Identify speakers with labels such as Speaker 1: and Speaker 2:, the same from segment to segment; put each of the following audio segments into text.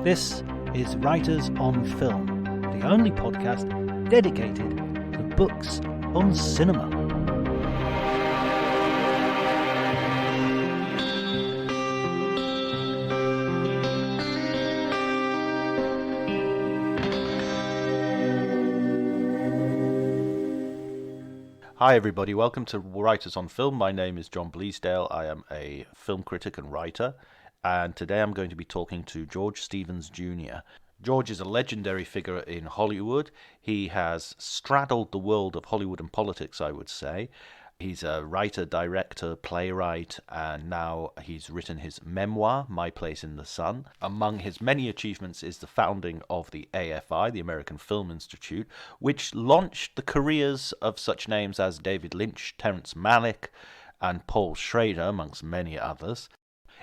Speaker 1: This is Writers on Film, the only podcast dedicated to books on cinema. Hi everybody, welcome to Writers on Film. My name is John Bleasdale. I am a film critic and writer, and today I'm going to be talking to George Stevens Jr. George is a legendary figure in Hollywood. He has straddled the world of Hollywood and politics, I would say. He's a writer, director, playwright, and now he's written his memoir, My Place in the Sun. Among his many achievements is the founding of the AFI, the American Film Institute, which launched the careers of such names as David Lynch, Terrence Malick, and Paul Schrader, amongst many others.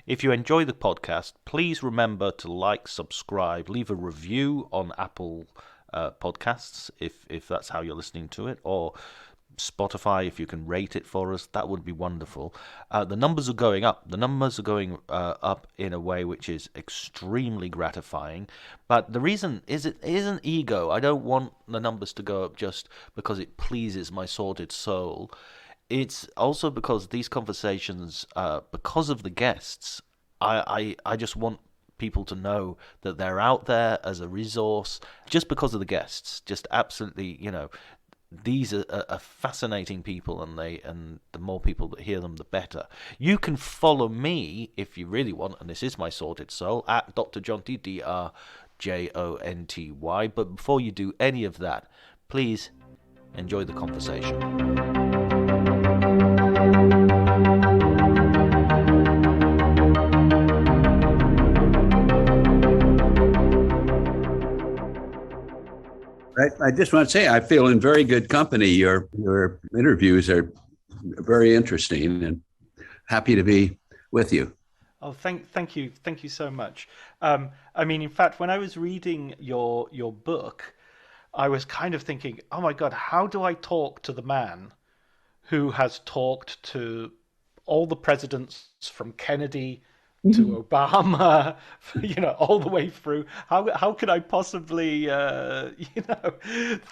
Speaker 1: If you enjoy the podcast, please remember to like, subscribe, leave a review on Apple Podcasts, if that's how you're listening to it, or Spotify, if you can rate it for us, that would be wonderful. The numbers are going up. The numbers are going up in a way which is extremely gratifying. But the reason is it isn't ego. I don't want the numbers to go up just because it pleases my sordid soul. It's also because these conversations, because of the guests, I just want people to know that they're out there as a resource just because of the guests. Just absolutely, these are fascinating people, and the more people that hear them, the better. You can follow me if you really want, and this is my sordid soul, at Dr. Jonty, DRJONTY. But before you do any of that, please enjoy the conversation.
Speaker 2: I just want to say I feel in very good company. Your interviews are very interesting, and happy to be with you.
Speaker 1: Oh, thank you so much. In fact, when I was reading your book, I was kind of thinking, oh my God, how do I talk to the man who has talked to all the presidents from Kennedy to Obama, all the way through? How could I possibly,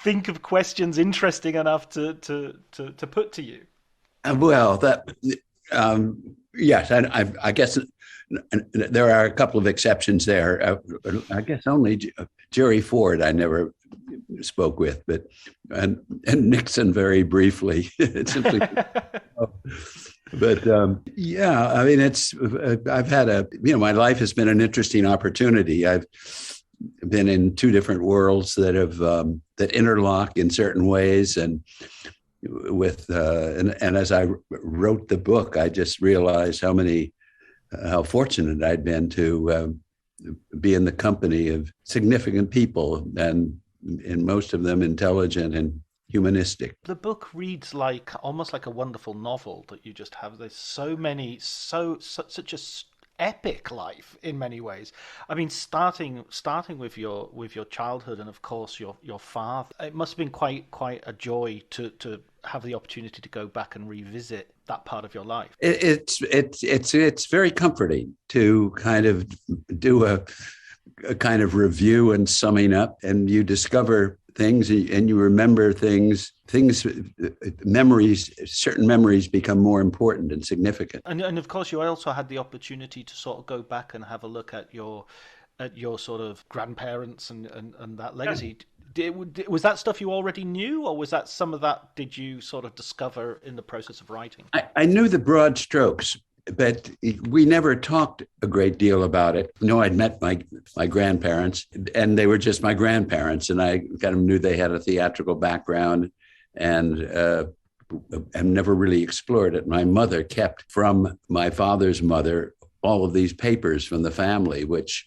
Speaker 1: think of questions interesting enough to put to you?
Speaker 2: Well, yes, I guess there are a couple of exceptions there. I guess only Jerry Ford I never spoke with, and Nixon very briefly. Simply. But I've had my life has been an interesting opportunity. I've been in two different worlds that have that interlock in certain ways, and as I wrote the book, I just realized how fortunate I'd been to be in the company of significant people, and in most of them intelligent and humanistic.
Speaker 1: The book reads almost like a wonderful novel that you just have. There's such a epic life in many ways. I mean, starting with your childhood, and of course your father. It must have been quite a joy to have the opportunity to go back and revisit that part of your life.
Speaker 2: It's very comforting to kind of do a kind of review and summing up, and you discover things and you remember things, memories, certain memories become more important and significant.
Speaker 1: And of course, you also had the opportunity to sort of go back and have a look at your sort of grandparents and that legacy. Yeah. Was that stuff you already knew, or was that some of that did you sort of discover in the process of writing?
Speaker 2: I knew the broad strokes, but we never talked a great deal about it. I'd met my grandparents, and they were just my grandparents, and I kind of knew they had a theatrical background, and never really explored it. My mother kept from my father's mother all of these papers from the family, which,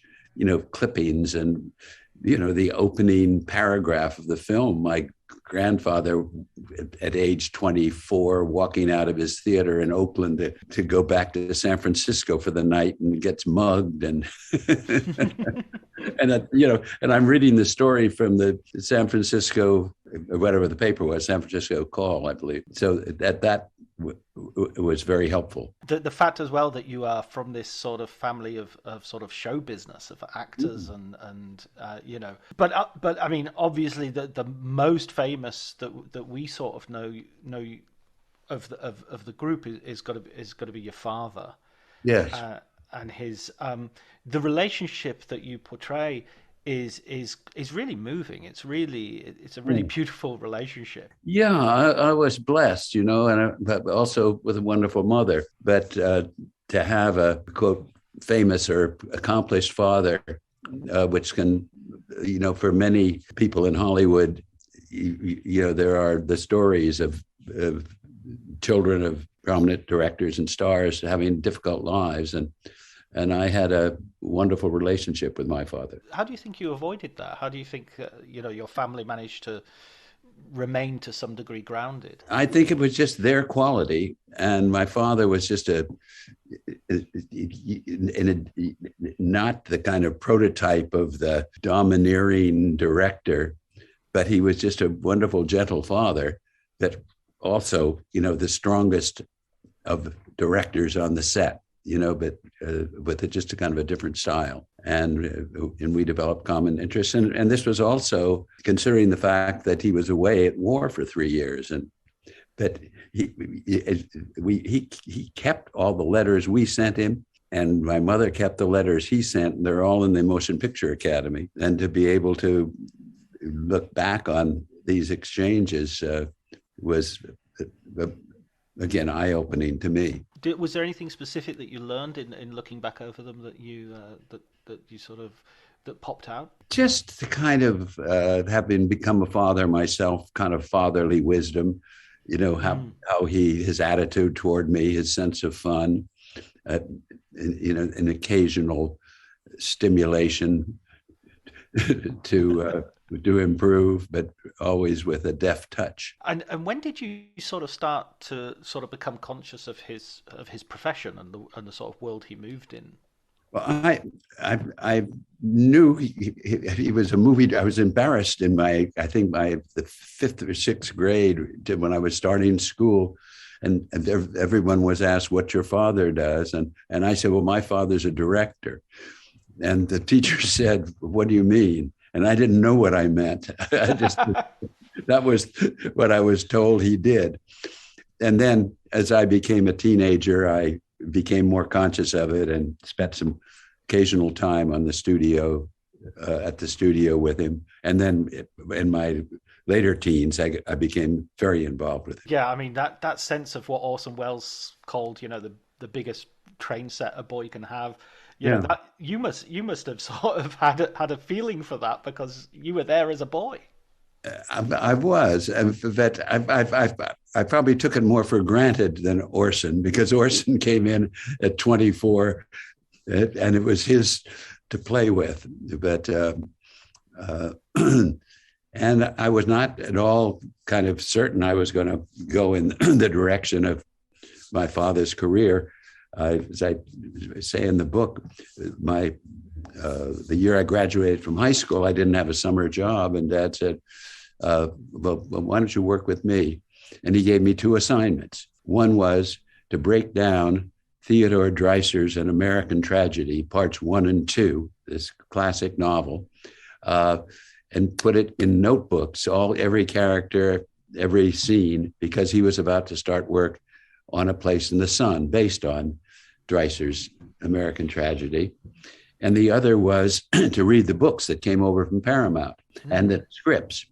Speaker 2: clippings and, the opening paragraph of the film. My grandfather, at age 24, walking out of his theater in Oakland to go back to San Francisco for the night, and gets mugged, and and I'm reading the story from the San Francisco, or whatever the paper was, San Francisco Call, I believe. So at that was very helpful.
Speaker 1: The fact as well that you are from this sort of family of sort of show business of actors and you know, but I mean, obviously the most famous that we sort of know of the group is got to be your father.
Speaker 2: Yes.
Speaker 1: And his the relationship that you portray is really moving. It's a really beautiful relationship.
Speaker 2: Yeah, I was blessed, you know, but also with a wonderful mother. But to have a quote famous or accomplished father, which can, you know, for many people in Hollywood, you know, there are the stories of children of prominent directors and stars having difficult lives, and I had a wonderful relationship with my father.
Speaker 1: How do you think you avoided that? How do you think you know, your family managed to remain to some degree grounded?
Speaker 2: I think it was just their quality, and my father was just not the kind of prototype of the domineering director, but he was just a wonderful, gentle father that also, you know, the strongest of directors on the set, you know, but with just a kind of a different style. And we developed common interests. And this was also considering the fact that he was away at war for 3 years. And that he kept all the letters we sent him. And my mother kept the letters he sent. And they're all in the Motion Picture Academy. And to be able to look back on these exchanges was, again, eye-opening to me.
Speaker 1: Was there anything specific that you learned in looking back over them that you that you sort of that popped out?
Speaker 2: Just the kind of having become a father myself, kind of fatherly wisdom, you know, how his attitude toward me, his sense of fun, you know, an occasional stimulation to improve, but always with a deft touch.
Speaker 1: And when did you sort of start to sort of become conscious of his profession and the sort of world he moved in?
Speaker 2: Well, I knew he was a movie. I was embarrassed in the 5th or 6th grade when I was starting school, and everyone was asked what your father does, and I said, well, my father's a director, and the teacher said, what do you mean? And I didn't know what I meant. That was what I was told he did. And then as I became a teenager, I became more conscious of it and spent some occasional time on the studio, at the studio with him. And then in my later teens, I became very involved with it.
Speaker 1: Yeah, I mean, that sense of what Orson Welles called, you know, the biggest train set a boy can have. You know, that you must have sort of had a feeling for that because you were there as a boy.
Speaker 2: I was, but I probably took it more for granted than Orson, because Orson came in at 24, and it was his to play with. But and I was not at all kind of certain I was going to go in the direction of my father's career. As I say in the book, the year I graduated from high school, I didn't have a summer job, and Dad said, well, why don't you work with me? And he gave me 2 assignments. One was to break down Theodore Dreiser's An American Tragedy, parts 1 and 2, this classic novel, and put it in notebooks, every character, every scene, because he was about to start work on A Place in the Sun, based on Dreiser's American Tragedy. And the other was to read the books that came over from Paramount and the scripts.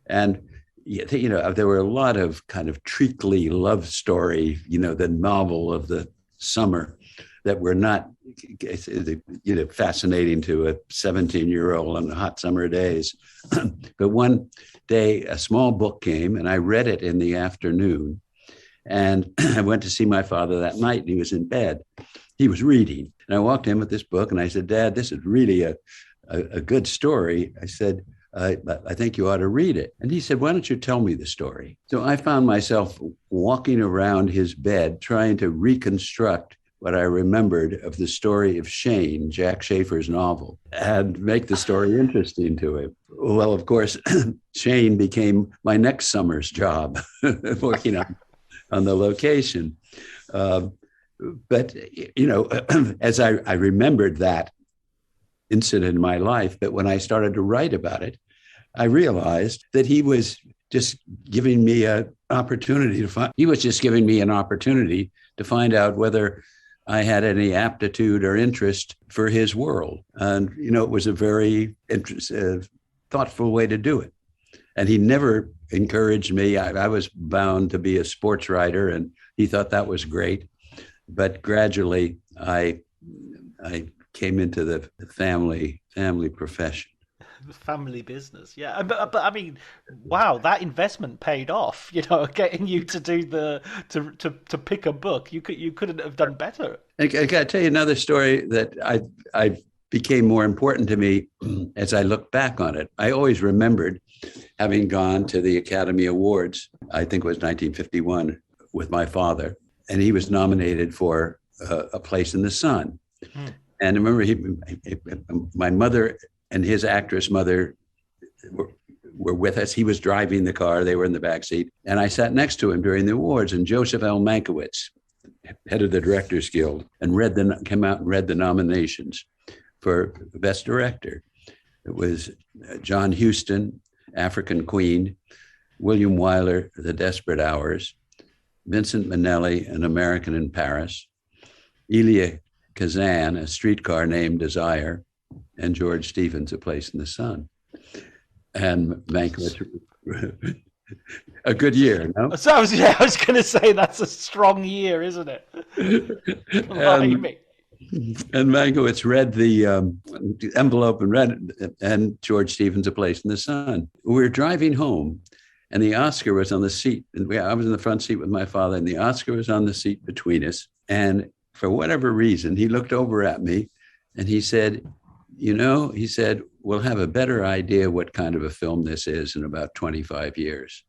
Speaker 2: And, you know, there were a lot of kind of treacly love story, you know, the novel of the summer that were not, you know, fascinating to a 17-year-old on hot summer days. But one day, a small book came, and I read it in the afternoon. And I went to see my father that night, and he was in bed. He was reading. And I walked in with this book, and I said, Dad, this is really a good story. I said, I think you ought to read it. And he said, why don't you tell me the story? So I found myself walking around his bed trying to reconstruct what I remembered of the story of Shane, Jack Schaefer's novel, and make the story interesting to him. Well, of course, Shane became my next summer's job, working on the location. Uh, but, as I remembered that incident in my life, but when I started to write about it, I realized that he was just giving me an opportunity to find out whether I had any aptitude or interest for his world. And, it was a very thoughtful way to do it. And he never encouraged me. I was bound to be a sports writer, and he thought that was great. But gradually, I came into the family profession.
Speaker 1: The family business, yeah. But I mean, wow, that investment paid off. Getting you to do to pick a book. You couldn't have done better.
Speaker 2: I got to tell you another story that I became more important to me as I look back on it. I always remembered having gone to the Academy Awards. I think it was 1951 with my father, and he was nominated for a place in the Sun. And I remember my mother and his actress mother were with us. He was driving the car. They were in the back seat. And I sat next to him during the awards. And Joseph L. Mankiewicz, head of the Directors Guild, and came out and read the nominations for Best Director. It was John Huston, African Queen, William Wyler, The Desperate Hours, Vincent Minnelli, An American in Paris, Elia Kazan, A Streetcar Named Desire, and George Stevens, A Place in the Sun. And Mankiewicz, a good year, no?
Speaker 1: So I was going to say that's a strong year, isn't it?
Speaker 2: And Mankiewicz read the envelope and George Stevens, A Place in the Sun. We were driving home, and the Oscar was on the seat. And I was in the front seat with my father, and the Oscar was on the seat between us. And for whatever reason, he looked over at me, and he said, we'll have a better idea what kind of a film this is in about 25 years.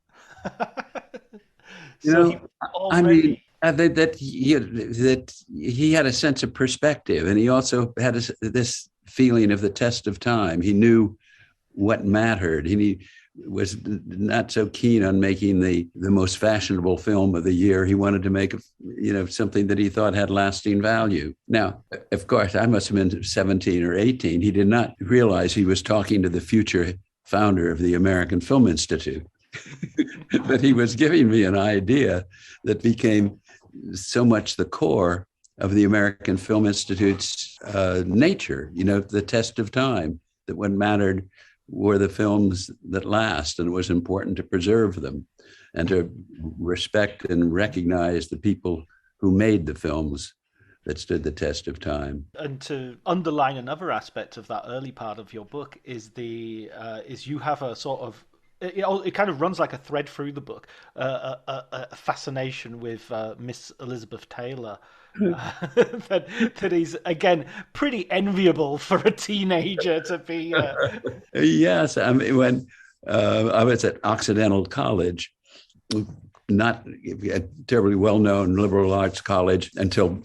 Speaker 2: That he had a sense of perspective, and he also had this feeling of the test of time. He knew what mattered. He was not so keen on making the most fashionable film of the year. He wanted to make something that he thought had lasting value. Now, of course, I must have been 17 or 18. He did not realize he was talking to the future founder of the American Film Institute. But he was giving me an idea that became so much the core of the American Film Institute's nature, the test of time, that what mattered were the films that last, and it was important to preserve them and to respect and recognize the people who made the films that stood the test of time.
Speaker 1: And to underline another aspect of that early part of your book is you have a sort of, it kind of runs like a thread through the book, a fascination with Miss Elizabeth Taylor. That is, again, pretty enviable for a teenager to be.
Speaker 2: Yes, I mean, when I was at Occidental College, not a terribly well-known liberal arts college until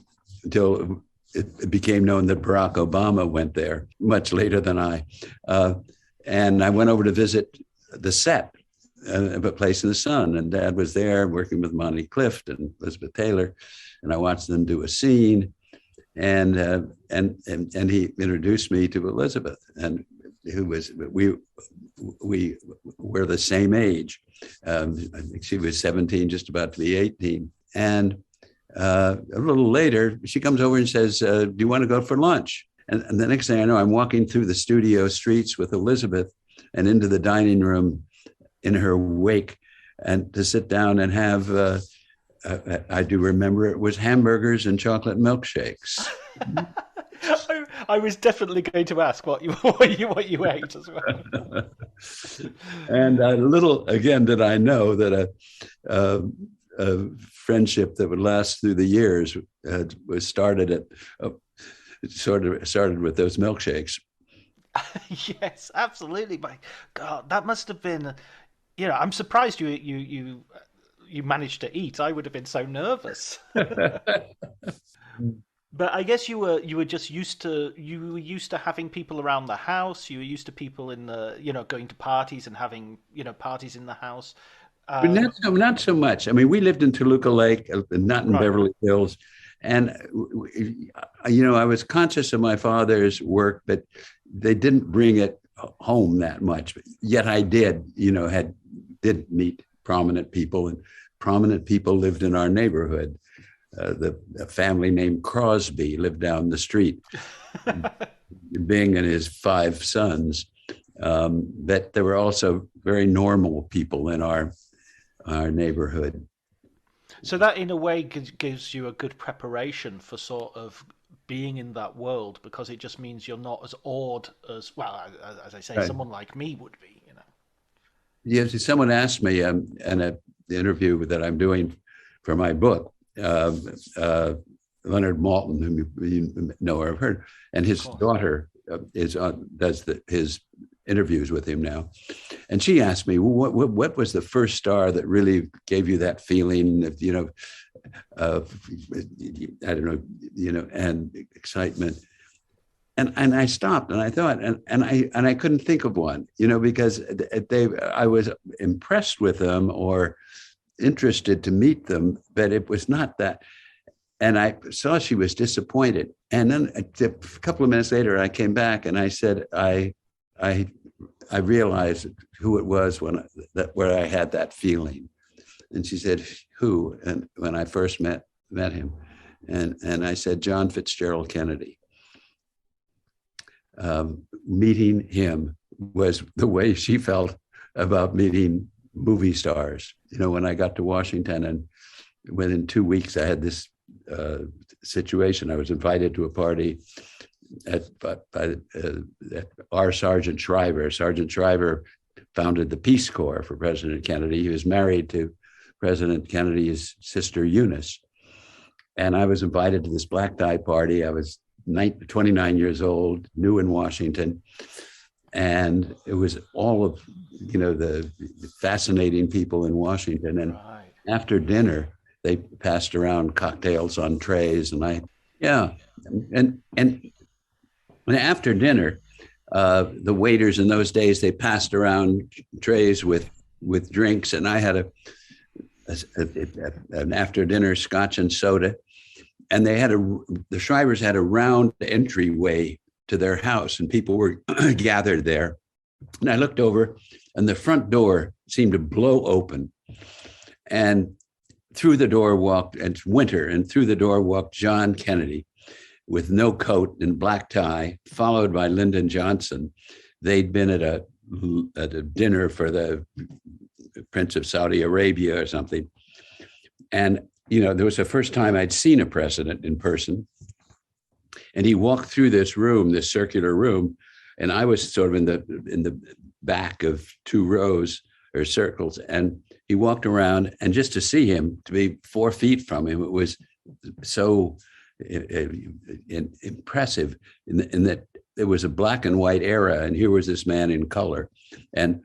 Speaker 2: it became known that Barack Obama went there much later than I. And I went over to visit the set of A Place in the Sun, and Dad was there working with Monty Clift and Elizabeth Taylor, and I watched them do a scene, and he introduced me to Elizabeth, and we were the same age. I think she was 17, just about to be 18, and a little later she comes over and says, "Do you want to go for lunch?" And the next thing I know, I'm walking through the studio streets with Elizabeth and into the dining room in her wake, and to sit down and have. I do remember it was hamburgers and chocolate milkshakes.
Speaker 1: I was definitely going to ask what you ate as well.
Speaker 2: And a little, again, did I know that a friendship that would last through the years was started with those milkshakes.
Speaker 1: Yes, absolutely. My God, that must have been. I'm surprised you managed to eat. I would have been so nervous. But I guess you were just used to having people around the house. You were used to people in the going to parties and having parties in the house.
Speaker 2: But not so much. I mean, we lived in Toluca Lake, not in Beverly Hills. And, I was conscious of my father's work, but they didn't bring it home that much. Yet I did did meet prominent people, and prominent people lived in our neighborhood. A family named Crosby lived down the street, Bing and his 5 sons. But there were also very normal people in our neighborhood.
Speaker 1: So that, in a way, gives you a good preparation for sort of being in that world, because it just means you're not as awed as, well, as I say, someone like me would be,
Speaker 2: Yes, someone asked me in an interview that I'm doing for my book, Leonard Maltin, whom you know or have heard, and his daughter does his interviews with him now. And she asked me, what was the first star that really gave you that feeling of, I don't know, and excitement. And I stopped and I thought, and I couldn't think of one, because I was impressed with them or interested to meet them, but it was not that. And I saw she was disappointed. And then a couple of minutes later, I came back and I said, I realized who it was where I had that feeling. And she said, who? And when I first met him, and I said, John Fitzgerald Kennedy. Meeting him was the way she felt about meeting movie stars. When I got to Washington, and within 2 weeks, I had this situation. I was invited to a party at our Sergeant Shriver. Sergeant Shriver founded the Peace Corps for President Kennedy. He was married to President Kennedy's sister, Eunice. And I was invited to this black tie party. I was 29 years old, new in Washington. And it was all of, the fascinating people in Washington. And after dinner, they passed around cocktails on trays. And after dinner, the waiters in those days, they passed around trays with drinks. And I had an after dinner scotch and soda. And the Shrivers had a round entryway to their house, and people were gathered there. And I looked over, and the front door seemed to blow open. And through the door walked, and it's winter, and through the door walked John Kennedy with no coat and black tie, followed by Lyndon Johnson. They'd been at a dinner for the Prince of Saudi Arabia or something. And there was the first time I'd seen a president in person. And he walked through this room, this circular room, and I was sort of in the back of 2 rows or circles. And he walked around, and just to see him, to be 4 feet from him, it was so impressive in that there was a black and white era, and here was this man in color. And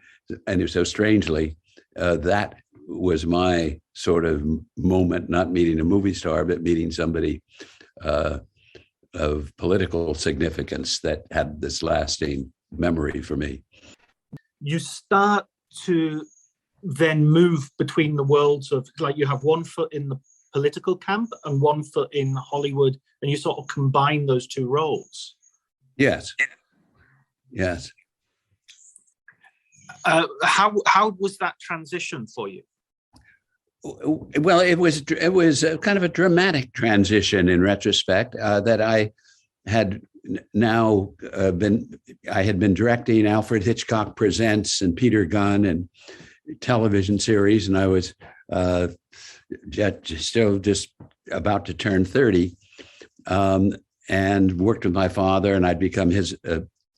Speaker 2: so strangely, that was my sort of moment, not meeting a movie star, but meeting somebody of political significance that had this lasting memory for me.
Speaker 3: You start to then move between the worlds of, like, you have 1 foot in the political camp and 1 foot in Hollywood, and you sort of combine those 2 roles.
Speaker 2: Yes.
Speaker 3: How was that transition for you?
Speaker 2: Well, it was kind of a dramatic transition in retrospect, that I had now I had been directing Alfred Hitchcock Presents and Peter Gunn and television series, and I was still just about to turn 30, and worked with my father, and I'd become his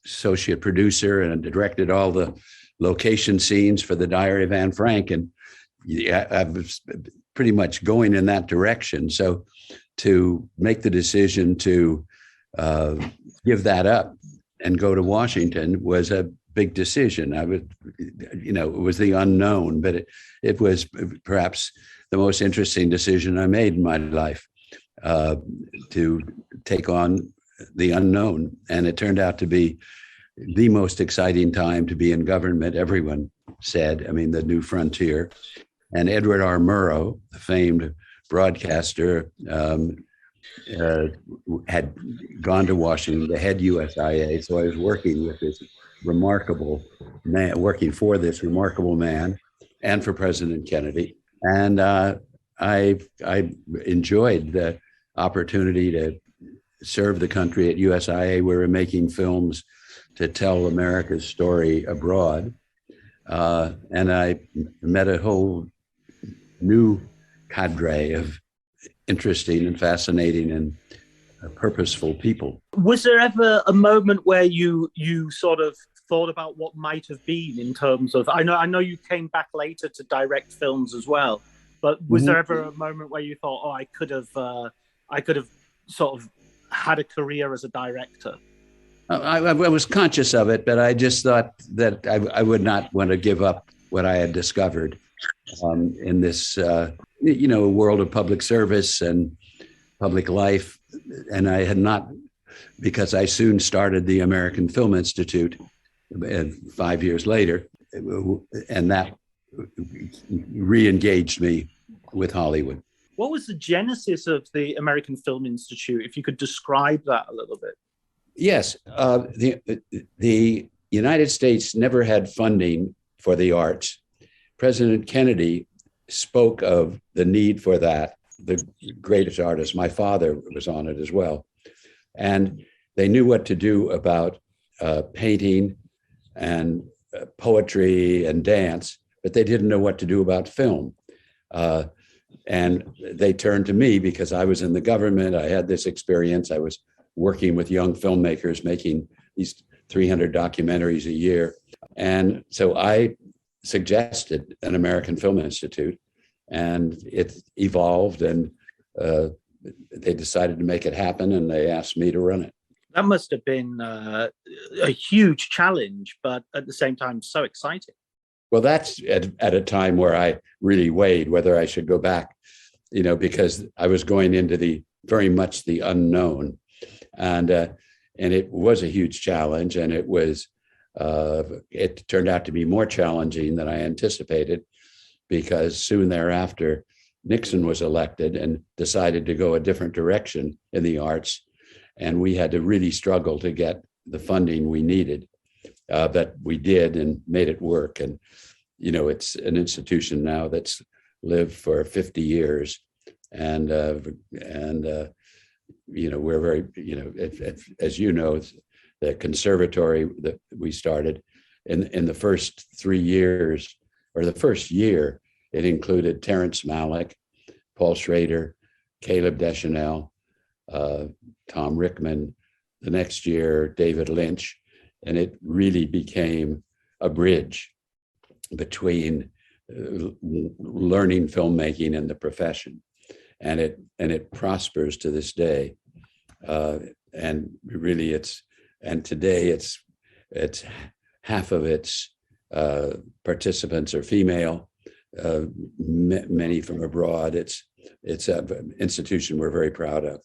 Speaker 2: associate producer and directed all the location scenes for the Diary of Anne Frank, and I was pretty much going in that direction. So to make the decision to give that up and go to Washington was a big decision. It was the unknown, but it was perhaps the most interesting decision I made in my life, to take on the unknown. And it turned out to be the most exciting time to be in government. Everyone said, the new frontier. And Edward R. Murrow, the famed broadcaster, had gone to Washington, the head USIA. So I was working with this remarkable man, working for this remarkable man and for President Kennedy. And I enjoyed the opportunity to serve the country at USIA. We were making films to tell America's story abroad. And I met a whole new cadre of interesting and fascinating and purposeful people.
Speaker 3: Was there ever a moment where you sort of thought about what might have been in terms of, I know you came back later to direct films as well, but was there ever a moment where you thought, oh, I could have sort of had a career as a director?
Speaker 2: I was conscious of it, but I just thought that I would not want to give up what I had discovered in this, world of public service and public life. And I had not, because I soon started the American Film Institute 5 years later, and that re-engaged me with Hollywood.
Speaker 3: What was the genesis of the American Film Institute, if you could describe that a little bit?
Speaker 2: Yes, the United States never had funding for the arts. President Kennedy spoke of the need for that. The greatest artist, my father was on it as well. And they knew what to do about painting and poetry and dance, but they didn't know what to do about film. And they turned to me because I was in the government. I had this experience. I was working with young filmmakers, making these 300 documentaries a year. And so I suggested an American Film Institute, and it evolved, and they decided to make it happen, and they asked me to run it.
Speaker 3: That must have been a huge challenge, but at the same time, so exciting.
Speaker 2: Well, that's at a time where I really weighed whether I should go back, because I was going into very much the unknown. And it was a huge challenge, and it turned out to be more challenging than I anticipated, because soon thereafter, Nixon was elected and decided to go a different direction in the arts. And we had to really struggle to get the funding we needed, but we did and made it work. And, it's an institution now that's lived for 50 years. And we're very, as you know, the conservatory that we started in the first 3 years, or the first year, it included Terrence Malick, Paul Schrader, Caleb Deschanel, Tom Rickman. The next year, David Lynch, and it really became a bridge between learning filmmaking and the profession, and it prospers to this day. And really, today it's half of its participants are female, many from abroad. It's an institution we're very proud of.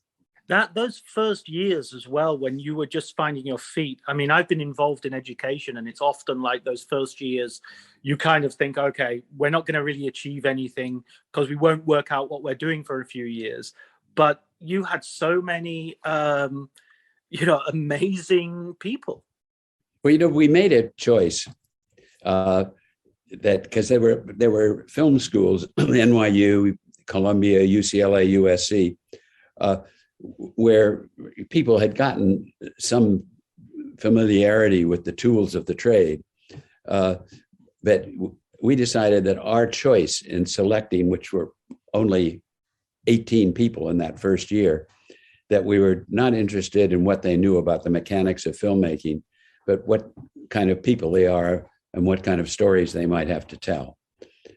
Speaker 3: Those first years as well, when you were just finding your feet. I mean, I've been involved in education, and it's often like those first years, you kind of think, okay, we're not going to really achieve anything because we won't work out what we're doing for a few years. But you had so many, amazing people.
Speaker 2: Well, we made a choice that because there were film schools, NYU, Columbia, UCLA, USC, where people had gotten some familiarity with the tools of the trade. But we decided that our choice in selecting, which were only 18 people in that first year, that we were not interested in what they knew about the mechanics of filmmaking, but what kind of people they are and what kind of stories they might have to tell.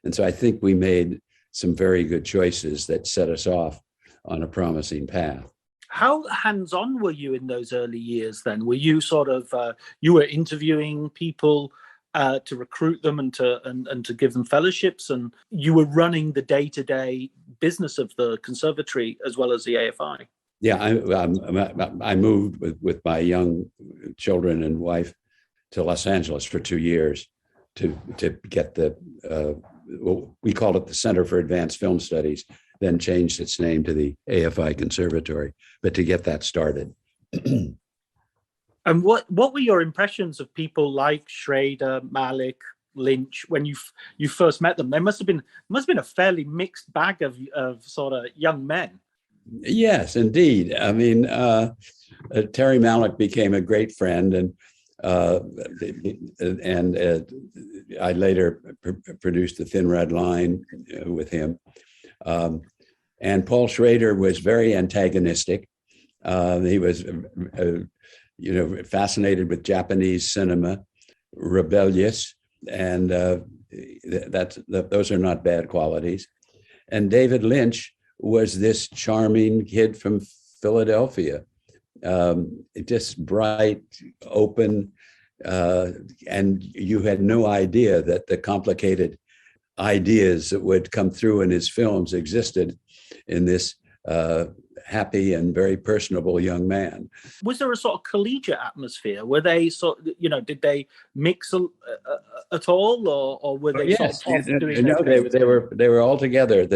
Speaker 2: And so I think we made some very good choices that set us off on a promising path.
Speaker 3: How hands-on were you in those early years then? Were you sort of, you were interviewing people to recruit them and to give them fellowships, and you were running the day-to-day business of the conservatory as well as the AFI?
Speaker 2: Yeah, I moved with my young children and wife to Los Angeles for 2 years to get the well, we called it the Center for Advanced Film Studies, then changed its name to the AFI Conservatory, but to get that started.
Speaker 3: And what were your impressions of people like Schrader, Malick, Lynch when you first met them? They must have been a fairly mixed bag of sort of young men.
Speaker 2: Yes, indeed. I mean, Terry Malick became a great friend, and I later produced The Thin Red Line with him. And Paul Schrader was very antagonistic. He was, fascinated with Japanese cinema, rebellious, and those are not bad qualities. And David Lynch was this charming kid from Philadelphia, just bright, open, and you had no idea that the complicated ideas that would come through in his films existed in this happy and very personable young man. Was
Speaker 3: there a sort of collegiate atmosphere? Were they did they mix at all, or were they
Speaker 2: yes,
Speaker 3: sort of doing
Speaker 2: they were all together.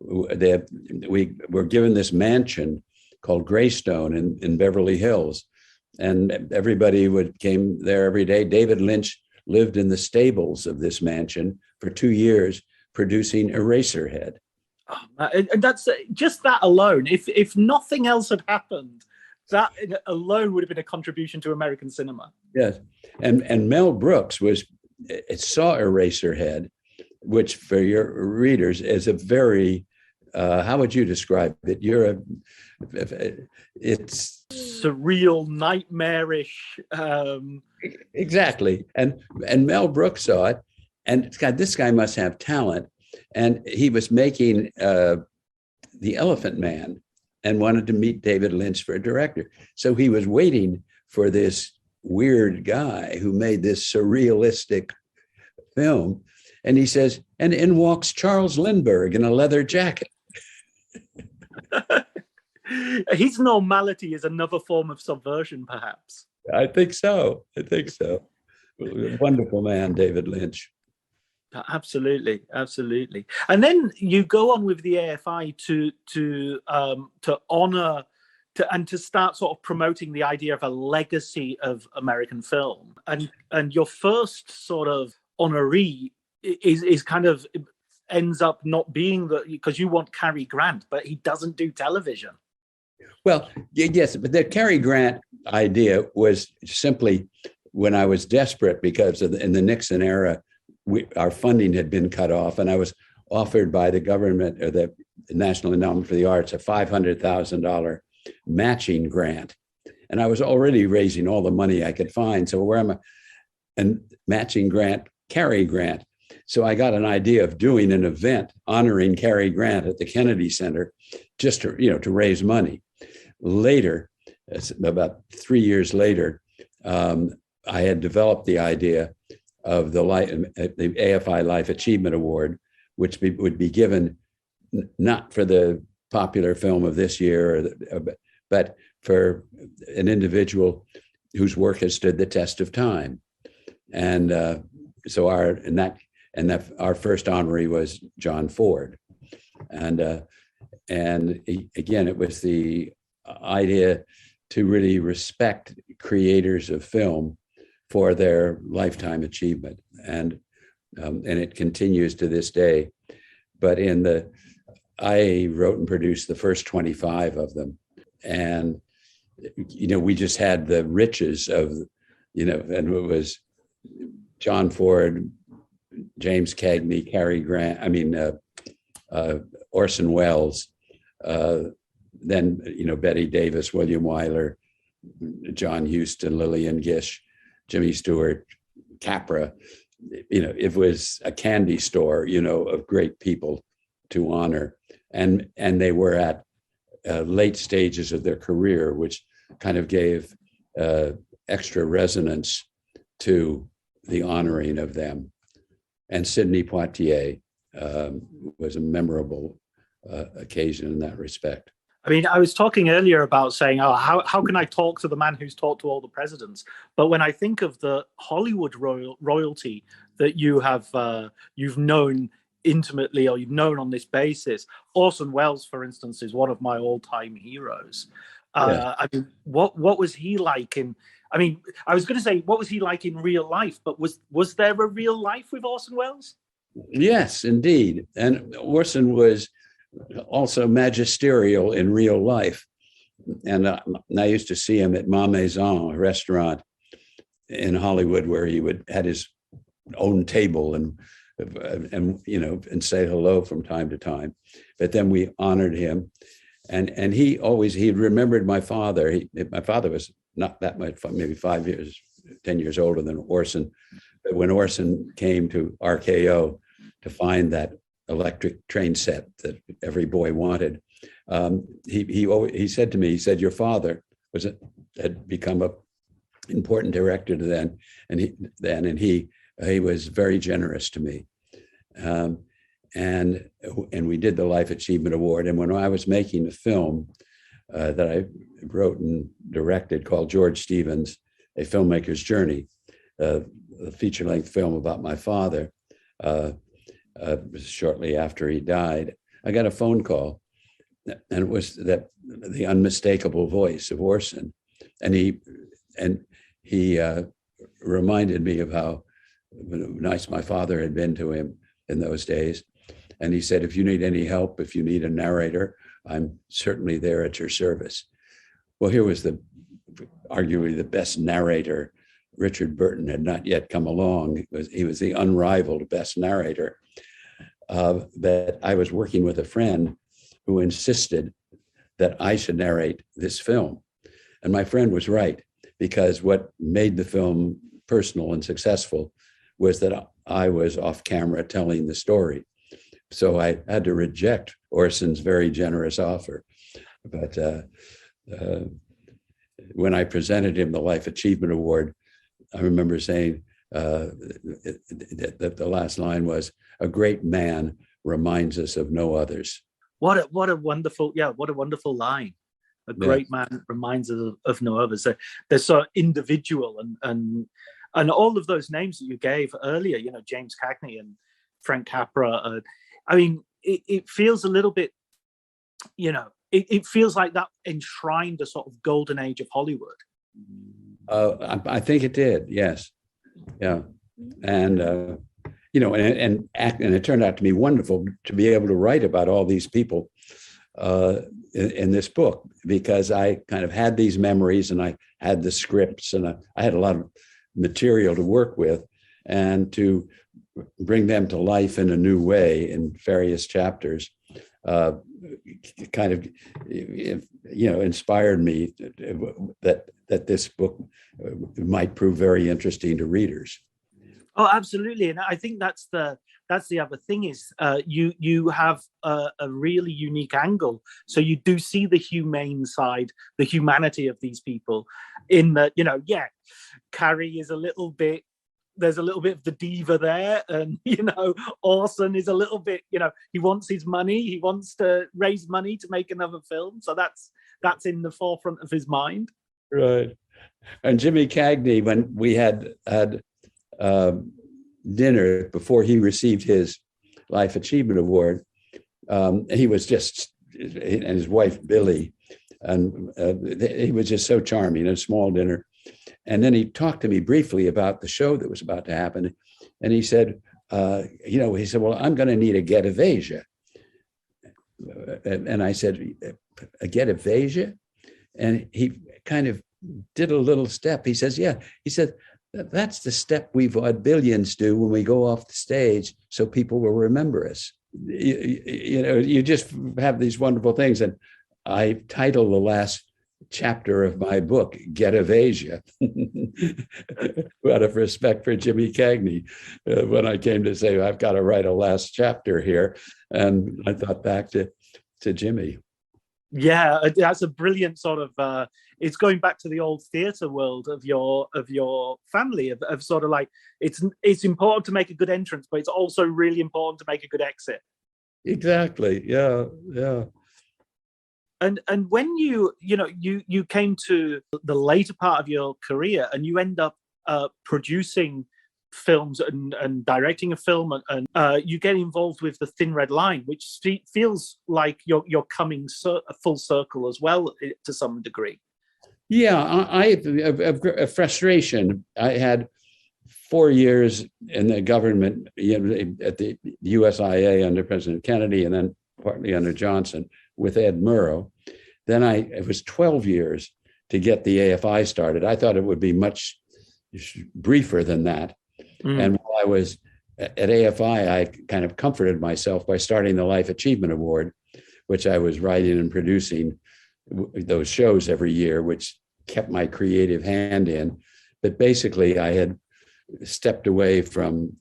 Speaker 2: We were given this mansion called Greystone in Beverly Hills, and everybody came there every day. David Lynch lived in the stables of this mansion for 2 years, producing Eraserhead.
Speaker 3: And that's just that alone. If nothing else had happened, that alone would have been a contribution to American cinema.
Speaker 2: Yes, and Mel Brooks saw Eraserhead, which for your readers is a very how would you describe it? It's
Speaker 3: surreal, nightmarish.
Speaker 2: Exactly, and Mel Brooks saw it, and God, this guy must have talent. And he was making The Elephant Man and wanted to meet David Lynch for a director. So he was waiting for this weird guy who made this surrealistic film. And he says, and in walks Charles Lindbergh in a leather jacket.
Speaker 3: His normality is another form of subversion, perhaps.
Speaker 2: I think so. Wonderful man, David Lynch.
Speaker 3: Absolutely. And then you go on with the AFI to honor and to start sort of promoting the idea of a legacy of American film. And your first sort of honoree is kind of ends up not being because you want Cary Grant, but he doesn't do television.
Speaker 2: Well, yes, but the Cary Grant idea was simply when I was desperate because in the Nixon era, our funding had been cut off, and I was offered by the government or the National Endowment for the Arts a $500,000 matching grant. And I was already raising all the money I could find. So where am I? And matching grant, Cary Grant. So I got an idea of doing an event honoring Cary Grant at the Kennedy Center just to raise money. Later, about 3 years later, I had developed the idea of the AFI Life Achievement Award, which would be given not for the popular film of this year, but for an individual whose work has stood the test of time. And so our first honoree was John Ford, and again, it was the idea to really respect creators of film for their lifetime achievement, and it continues to this day. But I wrote and produced the first 25 of them, and we just had the riches of and it was John Ford, James Cagney, Cary Grant, Orson Welles, then Betty Davis, William Wyler, John Huston, Lillian Gish, Jimmy Stewart, Capra. It was a candy store, of great people to honor, and they were at late stages of their career, which kind of gave extra resonance to the honoring of them. And Sidney Poitier was a memorable occasion in that respect.
Speaker 3: I mean, I was talking earlier about saying, how can I talk to the man who's talked to all the presidents? But when I think of the Hollywood royalty that you've known intimately or you've known on this basis. Orson Welles, for instance, is one of my all-time heroes.
Speaker 2: Yeah.
Speaker 3: I mean, what was he like in? I mean, I was going to say, what was he like in real life? But was there a real life with Orson Welles?
Speaker 2: Yes, indeed. And Orson was also magisterial in real life. And I used to see him at Ma Maison, a restaurant in Hollywood, where he had his own table and say hello from time to time. But then we honored him, and he remembered my father. My father was not that much, maybe 10 years older than Orson. But when Orson came to RKO to find that electric train set that every boy wanted, he said to me, he said, "Your father had become a important director then, and he was very generous to me." And we did the Life Achievement Award. And when I was making a film that I wrote and directed called George/Stevens, A Filmmaker's Journey, a feature-length film about my father, shortly after he died, I got a phone call, and it was the unmistakable voice of Orson, and he reminded me of how nice my father had been to him in those days. And he said, "If you need any help, if you need a narrator, I'm certainly there at your service." Well, here was arguably the best narrator. Richard Burton had not yet come along. He was the unrivaled best narrator. But I was working with a friend who insisted that I should narrate this film. And my friend was right, because what made the film personal and successful was that I was off camera telling the story. So I had to reject Orson's very generous offer. But when I presented him the Life Achievement Award, I remember saying that the last line was, "A great man reminds us of no others."
Speaker 3: What a wonderful line. A great man reminds us of no others. They're so individual, and all of those names that you gave earlier, James Cagney and Frank Capra. I mean, it feels a little bit, it feels like that enshrined a sort of golden age of Hollywood.
Speaker 2: I think it did, yes. Yeah. And, and it turned out to be wonderful to be able to write about all these people in this book, because I kind of had these memories, and I had the scripts, and I had a lot of material to work with, and to bring them to life in a new way in various chapters kind of inspired me that this book might prove very interesting to readers.
Speaker 3: Oh, absolutely. And I think that's the other thing is you have a really unique angle. So you do see the humane side, the humanity of these people, in that, Cary is there's a little bit of the diva there, and Orson is a little bit, he wants his money, he wants to raise money to make another film, so that's in the forefront of his mind.
Speaker 2: Right. And Jimmy Cagney, when we had dinner before he received his Life Achievement Award, he was just, and his wife Billy, and he was just so charming. A small dinner. And then he talked to me briefly about the show that was about to happen. And he said, well, I'm going to need a get of Asia. And I said, a get of Asia? And he kind of did a little step. He says, yeah. He said, that's the step we vaudevillians do when we go off the stage so people will remember us. You just have these wonderful things. And I titled the last chapter of my book, Get of Asia, out of respect for Jimmy Cagney, when I came to say, I've got to write a last chapter here. And I thought back to Jimmy.
Speaker 3: Yeah, that's a brilliant sort of, it's going back to the old theatre world of your family, of sort of like, it's important to make a good entrance, but it's also really important to make a good exit.
Speaker 2: Exactly. Yeah.
Speaker 3: And when you came to the later part of your career, and you end up producing films and directing a film, and you get involved with the Thin Red Line, which feels like you're coming full circle as well to some degree.
Speaker 2: Yeah, a frustration. I had 4 years in the government, at the USIA under President Kennedy, and then partly under Johnson with Ed Murrow. Then it was 12 years to get the AFI started. I thought it would be much briefer than that. And while I was at AFI, I kind of comforted myself by starting the Life Achievement Award, which I was writing and producing those shows every year, which kept my creative hand in. But basically, I had stepped away from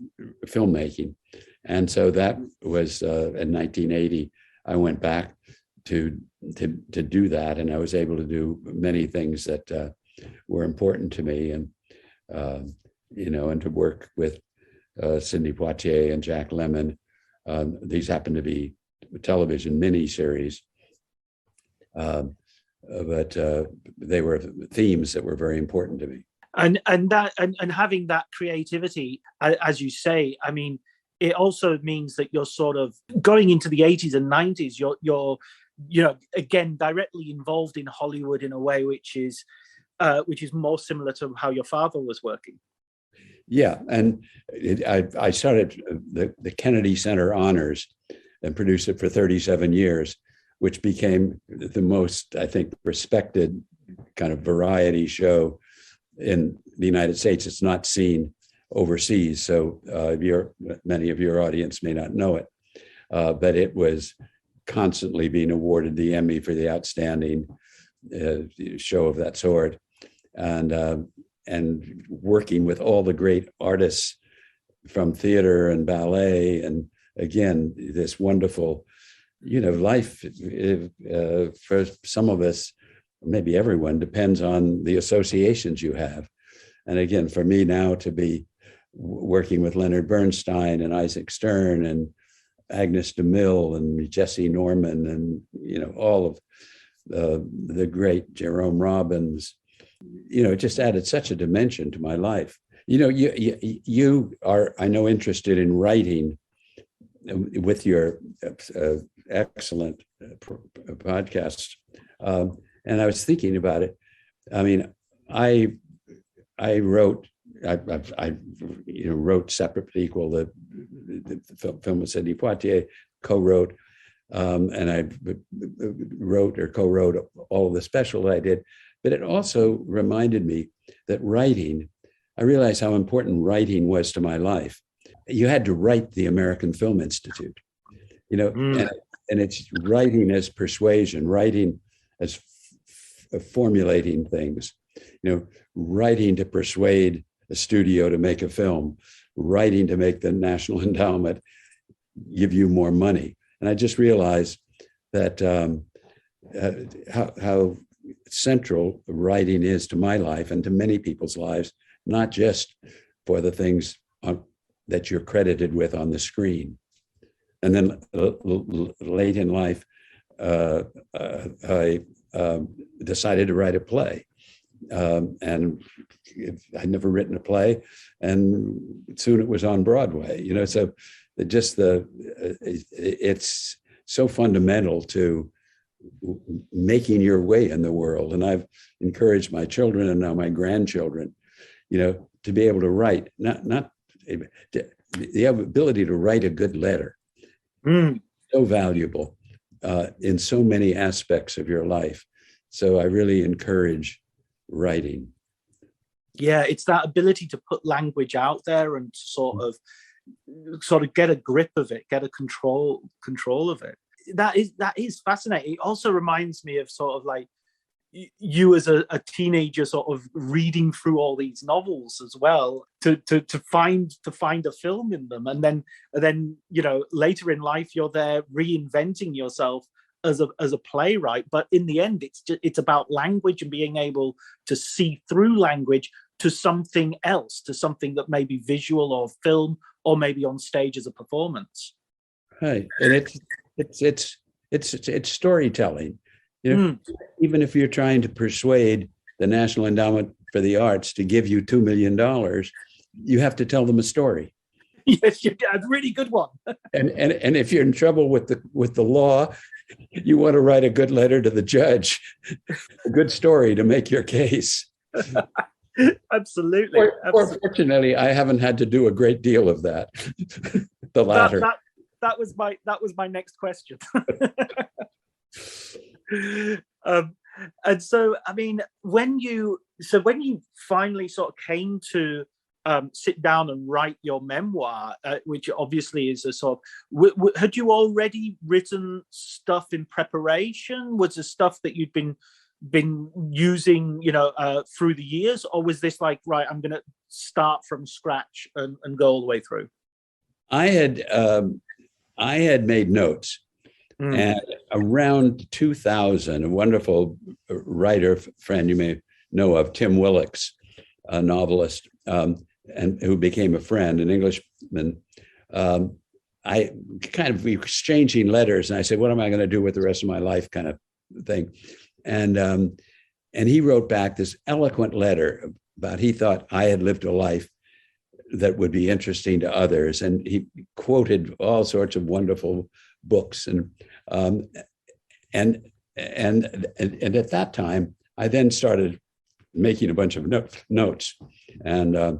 Speaker 2: filmmaking. And so that was in 1980, I went back to do that. And I was able to do many things that were important to me. And and to work with Sidney Poitier and Jack Lemmon. These happened to be television miniseries, but they were themes that were very important to me.
Speaker 3: And having that creativity, as you say, I mean, it also means that you're sort of going into the 80s and 90s. You're again directly involved in Hollywood in a way which is more similar to how your father was working.
Speaker 2: Yeah, and I started the Kennedy Center Honors and produced it for 37 years, which became the most, I think, respected kind of variety show in the United States. It's not seen overseas, so many of your audience may not know it, but it was constantly being awarded the Emmy for the outstanding show of that sort, and working with all the great artists from theater and ballet, and again, this wonderful, life for some of us, maybe everyone, depends on the associations you have. And again, for me now to be working with Leonard Bernstein and Isaac Stern and Agnes DeMille and Jesse Norman and, all of the great Jerome Robbins, it just added such a dimension to my life. You are, I know, interested in writing with your excellent podcast. And I was thinking about it. I mean, I wrote Separate but Equal, the film with Sidney Poitier, co-wrote, and I wrote or co-wrote all of the specials I did. But it also reminded me that writing, I realized how important writing was to my life. You had to write the American Film Institute, and it's writing as persuasion, writing as formulating things, writing to persuade a studio to make a film, writing to make the National Endowment give you more money. And I just realized that how central writing is to my life and to many people's lives, not just for the things that you're credited with on the screen. And then late in life, I decided to write a play. And I'd never written a play, and soon it was on Broadway. So it's so fundamental to making your way in the world. And I've encouraged my children and now my grandchildren, to be able to write, not the ability to write a good letter. So valuable in so many aspects of your life. So I really encourage writing.
Speaker 3: Yeah, it's that ability to put language out there and sort of get a grip of it, get a control of it. That is fascinating. It also reminds me of sort of like you as a teenager sort of reading through all these novels as well to find a film in them, and then later in life you're there reinventing yourself as a playwright. But in the end, it's about language and being able to see through language to something else, to something that may be visual or film or maybe on stage as a performance.
Speaker 2: Right, and it's storytelling. Even if you're trying to persuade the National Endowment for the Arts to give you $2 million, you have to tell them a story.
Speaker 3: Yes, you did. A really good one.
Speaker 2: And if you're in trouble with the law, you want to write a good letter to the judge, a good story to make your case.
Speaker 3: Absolutely.
Speaker 2: Fortunately, I haven't had to do a great deal of that. The latter.
Speaker 3: That was my next question. And so, I mean, when you finally sort of came to sit down and write your memoir, which obviously is a sort of, had you already written stuff in preparation? Was the stuff that you'd been using, through the years, or was this like, right, I'm going to start from scratch and go all the way through?
Speaker 2: I had made notes. And around 2000, a wonderful writer friend you may know of, Tim Willocks, a novelist, and who became a friend, an Englishman, I kind of exchanging letters, and I said, what am I going to do with the rest of my life, kind of thing. And he wrote back this eloquent letter about he thought I had lived a life that would be interesting to others. And he quoted all sorts of wonderful books. And at that time, I then started making a bunch of notes. And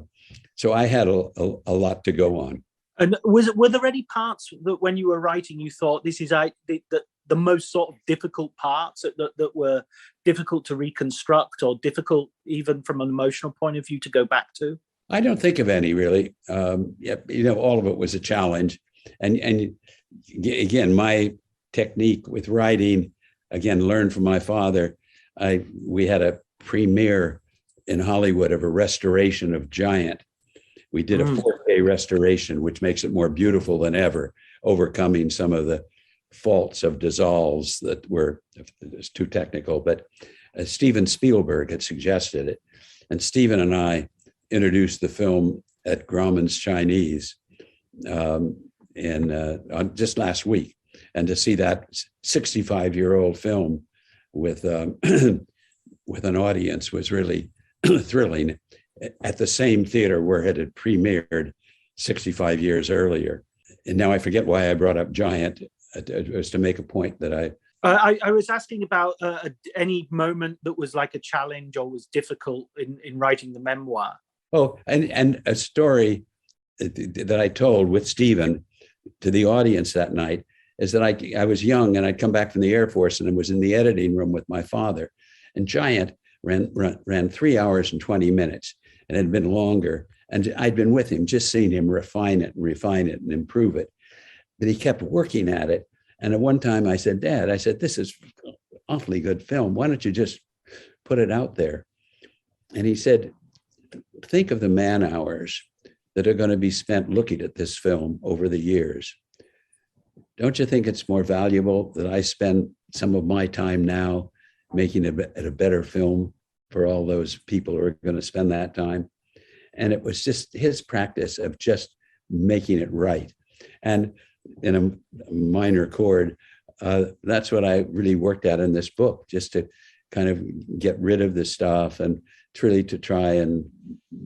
Speaker 2: so I had a lot to go on.
Speaker 3: And were there any parts that when you were writing, you thought this is the most sort of difficult parts that were difficult to reconstruct, or difficult even from an emotional point of view to go back to?
Speaker 2: I don't think of any really. All of it was a challenge. And again, my technique with writing, again, learned from my father. We had a premiere in Hollywood of a restoration of Giant. We did a 4K restoration, which makes it more beautiful than ever, overcoming some of the faults of dissolves that were too technical. But Steven Spielberg had suggested it. And Steven and I introduced the film at Grauman's Chinese just last week. And to see that 65-year-old film with an audience was really thrilling, at the same theater where it had premiered 65 years earlier. And now I forget why I brought up Giant. It was to make a point that
Speaker 3: I was asking about any moment that was like a challenge or was difficult in writing the memoir.
Speaker 2: Oh, and a story that I told with Stephen to the audience that night is that I was young and I'd come back from the Air Force and I was in the editing room with my father. And Giant ran 3 hours and 20 minutes, and it had been longer. And I'd been with him, just seeing him refine it and improve it. But he kept working at it. And at one time I said, Dad, this is an awfully good film. Why don't you just put it out there? And he said, think of the man hours that are going to be spent looking at this film over the years. Don't you think it's more valuable that I spend some of my time now making it a better film for all those people who are going to spend that time? And it was just his practice of just making it right. And in a minor chord, that's what I really worked at in this book, just to kind of get rid of the stuff and really to try and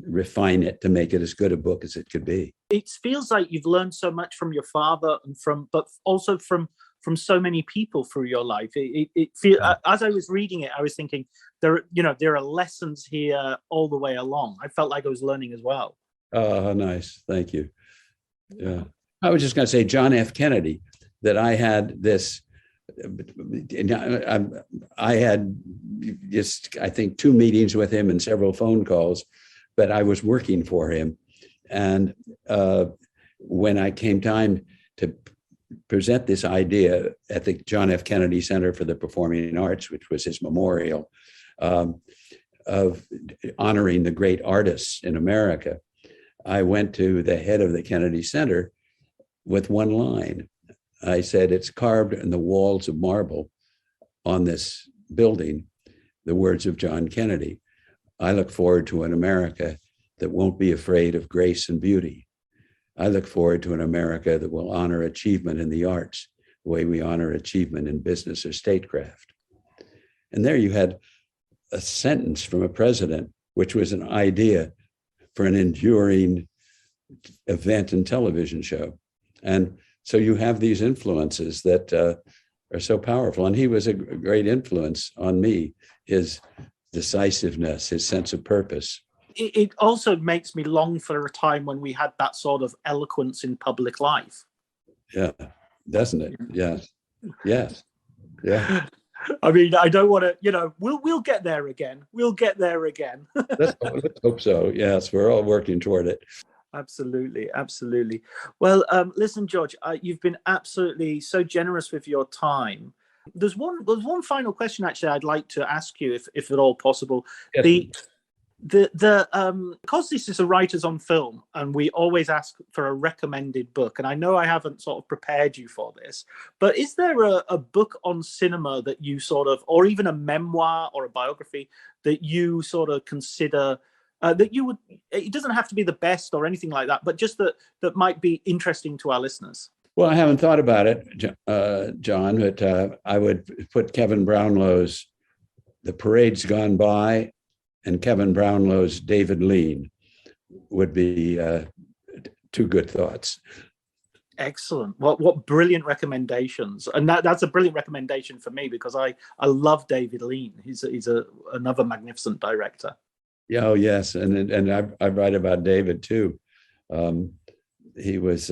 Speaker 2: refine it to make it as good a book as it could be.
Speaker 3: It feels like you've learned so much from your father but also from so many people through your life. It feels, as I was reading it, I was thinking there are lessons here all the way along. I felt like I was learning as well.
Speaker 2: Oh, nice. Thank you. Yeah. I was just going to say John F. Kennedy, that I had this, I had just, I think, 2 meetings with him and several phone calls, but I was working for him. And when I came time to present this idea at the John F. Kennedy Center for the Performing Arts, which was his memorial, of honoring the great artists in America, I went to the head of the Kennedy Center with one line. I said, it's carved in the walls of marble on this building, the words of John Kennedy. I look forward to an America that won't be afraid of grace and beauty. I look forward to an America that will honor achievement in the arts the way we honor achievement in business or statecraft. And there you had a sentence from a president, which was an idea for an enduring event and television show. And so you have these influences that are so powerful. And he was a great influence on me, his decisiveness, his sense of purpose.
Speaker 3: It also makes me long for a time when we had that sort of eloquence in public life.
Speaker 2: Yeah, doesn't it? Yes. Yes. Yeah.
Speaker 3: I mean, I don't want to, we'll get there again. We'll get there again.
Speaker 2: Let's hope so. Yes, we're all working toward it.
Speaker 3: Absolutely, absolutely. Well, listen, George, you've been absolutely so generous with your time. There's one final question actually I'd like to ask you, if at all possible. Yes. Because this is a Writers on Film, and we always ask for a recommended book, and I know I haven't sort of prepared you for this, but is there a book on cinema that you sort of, or even a memoir or a biography that you sort of consider that you would, it doesn't have to be the best or anything like that, but just that might be interesting to our listeners?
Speaker 2: Well, I haven't thought about it, John, but I would put Kevin Brownlow's The Parade's Gone By and Kevin Brownlow's David Lean would be two good thoughts.
Speaker 3: Excellent. What brilliant recommendations. And that's a brilliant recommendation for me, because I love David Lean. He's another magnificent director.
Speaker 2: Yeah, oh, yes. And I write about David too. He was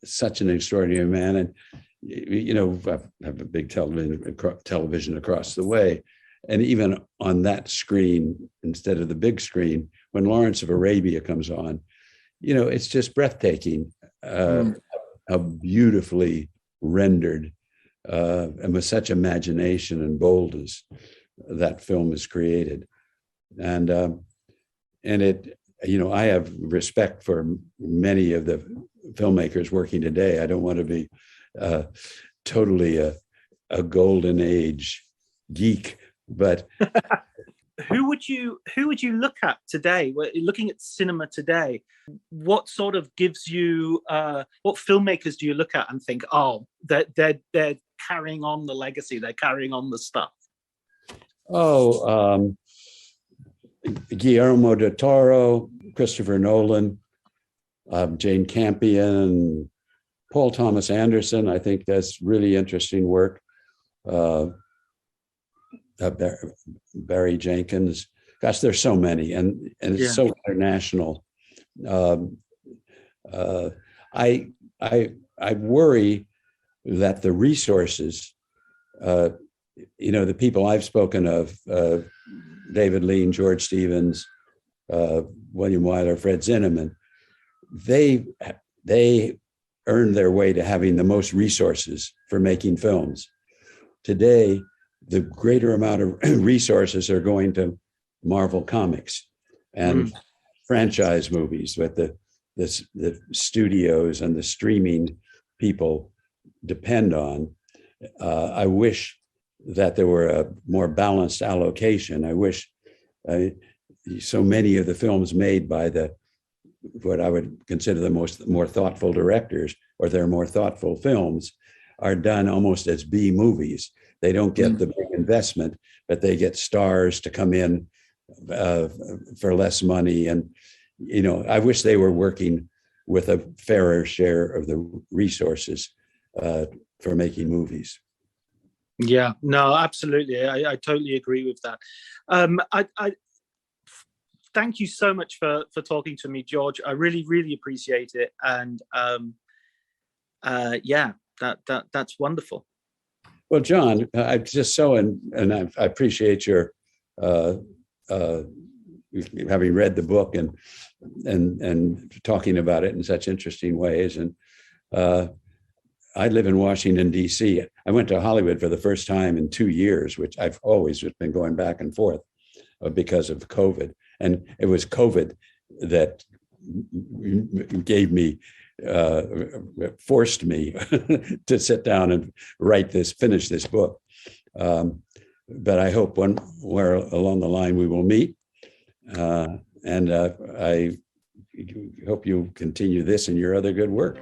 Speaker 2: such an extraordinary man. And, I have a big television across the way. And even on that screen, instead of the big screen, when Lawrence of Arabia comes on, it's just breathtaking how beautifully rendered and with such imagination and boldness that film is created. And it, I have respect for many of the filmmakers working today. I don't want to be totally a golden age geek, but
Speaker 3: who would you look at today? Looking at cinema today, what sort of gives you what filmmakers do you look at and think, oh, they're carrying on the legacy, they're carrying on the stuff?
Speaker 2: Guillermo del Toro, Christopher Nolan, Jane Campion, Paul Thomas Anderson, I think that's really interesting work. Barry Jenkins. Gosh, there's so many, and it's so international. I worry that the resources, the people I've spoken of, David Lean, George Stevens, William Wyler, Fred Zinnemann, they earned their way to having the most resources for making films. Today, the greater amount of resources are going to Marvel Comics and franchise movies that the studios and the streaming people depend on. I wish that there were a more balanced allocation. I wish so many of the films made by what I would consider the more thoughtful directors, or their more thoughtful films, are done almost as B movies. They don't get the big investment, but they get stars to come in for less money. And, I wish they were working with a fairer share of the resources for making movies.
Speaker 3: Yeah, no, absolutely. I totally agree with that. I thank you so much for talking to me, George. I really, really appreciate it. And that's wonderful.
Speaker 2: Well, John, I just and I appreciate your having read the book and talking about it in such interesting ways. And I live in Washington, D.C. I went to Hollywood for the first time in 2 years, which I've always been going back and forth because of COVID. And it was COVID that gave me, forced me to sit down and finish this book. But I hope where along the line we will meet. And I hope you continue this and your other good work.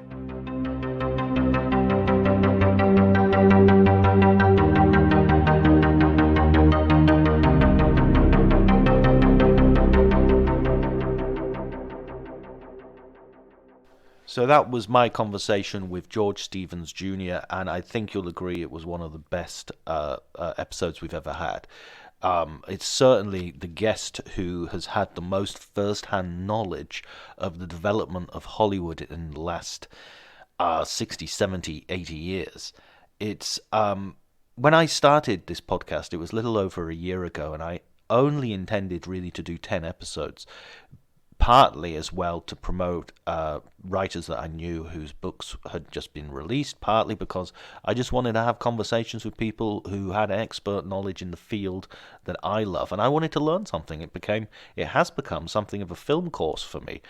Speaker 1: So that was my conversation with George Stevens Jr., and I think you'll agree it was one of the best episodes we've ever had. It's certainly the guest who has had the most first-hand knowledge of the development of Hollywood in the last 60, 70, 80 years. It's when I started this podcast, it was a little over a year ago, and I only intended really to do 10 episodes, partly as well to promote writers that I knew whose books had just been released, partly because I just wanted to have conversations with people who had expert knowledge in the field that I love, and I wanted to learn something. It has become something of a film course for me.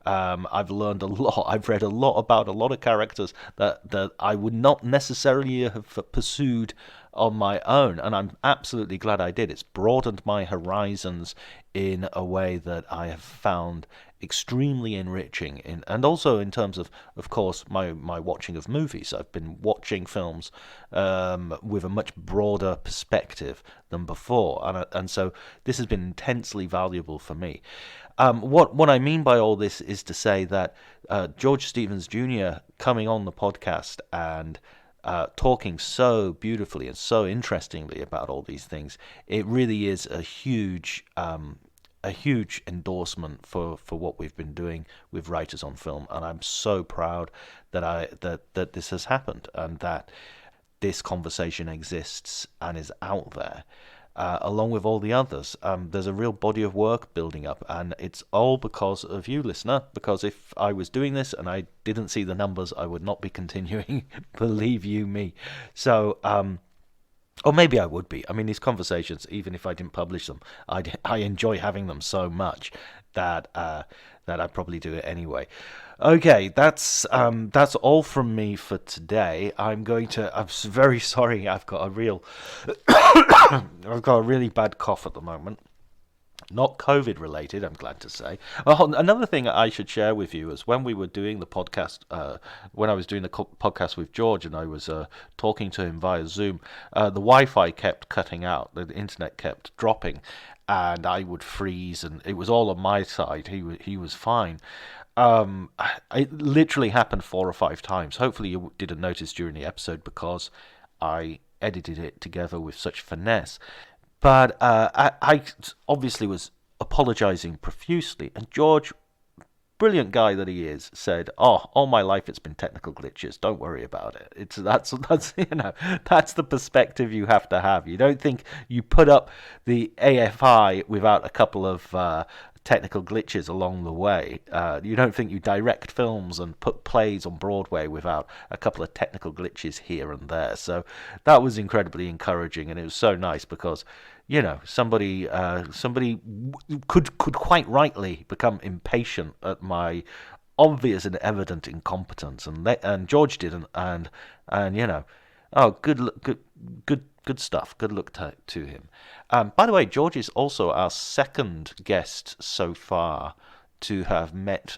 Speaker 1: I've learned a lot. I've read a lot about a lot of characters that I would not necessarily have pursued on my own, and I'm absolutely glad I did. It's broadened my horizons in a way that I have found extremely enriching, and also in terms of course, my watching of movies. I've been watching films with a much broader perspective than before, and so this has been intensely valuable for me. What I mean by all this is to say that George Stevens Jr. coming on the podcast and talking so beautifully and so interestingly about all these things, it really is a huge endorsement for what we've been doing with Writers on Film, and I'm so proud that this has happened and that this conversation exists and is out there. Along with all the others. There's a real body of work building up, and it's all because of you, listener, because if I was doing this and I didn't see the numbers, I would not be continuing, believe you me. So, or maybe I would be. I mean, these conversations, even if I didn't publish them, I enjoy having them so much that I'd probably do it anyway. Okay, that's all from me for today. I'm very sorry. I've got a really bad cough at the moment. Not COVID related, I'm glad to say. Oh, another thing I should share with you is when we were doing the podcast, when I was doing the podcast with George and I was talking to him via Zoom, the Wi-Fi kept cutting out, the internet kept dropping, and I would freeze, and it was all on my side. He was fine. It literally happened 4 or 5 times. Hopefully you didn't notice during the episode because I edited it together with such finesse. But I obviously was apologizing profusely, and George, brilliant guy that he is, said, "Oh, all my life it's been technical glitches. Don't worry about it. That's that's the perspective you have to have. You don't think you put up the AFI without a couple of technical glitches along the way. You don't think you direct films and put plays on Broadway without a couple of technical glitches here and there." So that was incredibly encouraging, and it was so nice because, you know, somebody could quite rightly become impatient at my obvious and evident incompetence, and George didn't, and you know, good stuff. Good luck to him. By the way, George is also our second guest so far to have met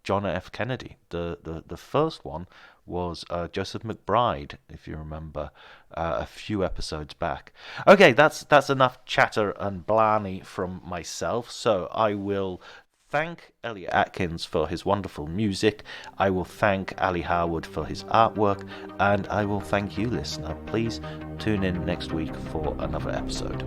Speaker 1: John F. Kennedy. The first one was Joseph McBride, if you remember, a few episodes back. Okay, that's enough chatter and blarney from myself. So I will thank Elliot Atkins for his wonderful music. I will thank Ali Howard for his artwork, and I will thank you, listener. Please tune in next week for another episode.